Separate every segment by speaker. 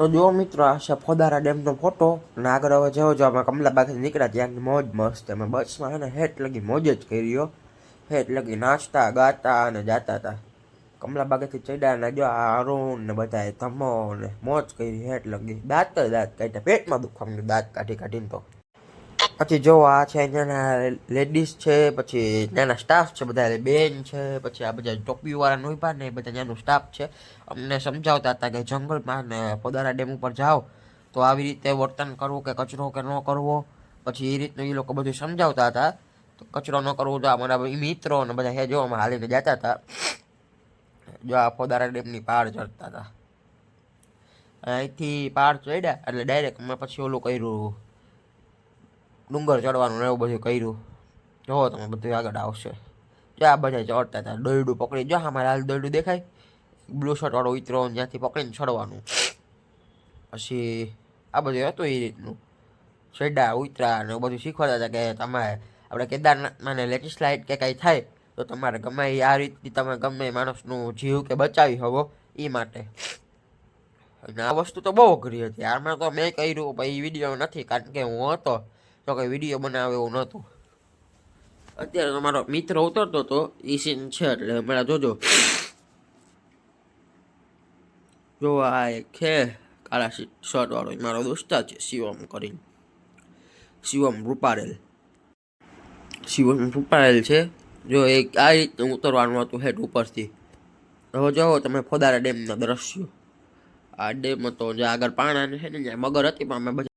Speaker 1: તો જો મિત્રો આ છે ફોદારા ડેમનો ફોટો અને આગળ હવે જો અમે કમલાબાગથી નીકળ્યા ત્યાંની મોજ મસ્ત અમે બસમાં છે ને હેઠ લગી મોજ જ કર્યો. હેઠ લગી નાચતા ગાતા અને જાતા હતા. કમલાબાગેથી ચડ્યા ને જો આ અરુણ ને બધાએ ધમો ને મોજ કરી હેઠ લગી દાંત કાઢ્યા પેટમાં દુખવા માંડ્યું દાંત કાઢીને તો. પછી જો આ છે ત્યાંના લેડીઝ છે, પછી ત્યાંના સ્ટાફ છે, બધા બેન છે, પછી આ બધા ટોપીવાળા નોઈપા ને બધા ત્યાંનો સ્ટાફ છે. અમને સમજાવતા હતા કે જંગલમાં ને પોદારા ડેમ ઉપર જાઓ તો આવી રીતે વર્તન કરવું કે કચરો કે ન કરવો. પછી એ રીતનું એ લોકો બધું સમજાવતા હતા. તો કચરો ન કરવો તો અમારા મિત્રો ને બધા હે જો અમે હાલીને જતા હતા. જો આ પોદારા ડેમની પાર ચડતા હતા. અહીંથી પાર ચડ્યા એટલે ડાયરેક્ટ અમે પછી ઓલું કર્યું ડુંગર ચડવાનું એવું બધું કર્યું. જોવો તમે બધું આગળ આવશે. જો આ બધા ચડતા હતા દોરડું પકડી જો અમારે હાલ દોરડું દેખાય બ્લુ શર્ટ વાળો ઉતરો ત્યાંથી પકડીને ચડવાનું. પછી આ બધું હતું એ રીતનું ચડ્યા ઉતરા ને એવું બધું શીખવાડતા હતા કે તમારે આપણે કેદારનાથમાં ને લેન્ડસ્લાઇડ કે કાંઈ થાય તો તમારે ગમે આ રીતથી તમે ગમે માણસનું જીવ કે બચાવી શકો એ માટે. અને આ વસ્તુ તો બહુ અઘરી હતી આમાં તો મેં કર્યું પણ એ વિડીયો નથી કારણ કે હું હતો તો કંઈ વિડીયો બનાવે એવું નહોતું. અત્યારે તમારો મિત્ર ઉતરતો હતો એ સીન છે એટલે હમણાં જોજો. જો આ એક છે કાળા શર્ટ વાળો મારો દોસ્તાર છે શિવમ કરીને, શિવમ રૂપારેલ છે. જો એક આ રીતનું ઉતરવાનું હતું હેઠ ઉપરથી. હવે જો તમે ફોદારા ડેમના દ્રશ્યો. આ ડેમ હતો જે આગળ પાણા છે ને ત્યાં મગર હતી પણ અમે બધા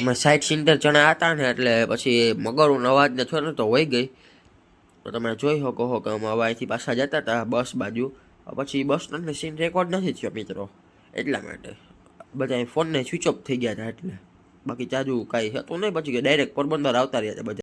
Speaker 1: અમે 60-70 જણા હતા ને એટલે પછી મગરનો અવાજ ને છો ને તો વહી ગઈ. તો તમે જોઈ શકો કે અમે હવે અહીંથી પાછા જતા હતા બસ બાજુ. પછી બસનો સીન રેકોર્ડ નથી થયો મિત્રો એટલા માટે બધા ફોનને સ્વિચ ઓફ થઈ ગયા હતા એટલે બાકી ચાજુ કાંઈ હતું નહીં. પછી ડાયરેક્ટ પોરબંદર આવતા રહ્યા હતા બધા.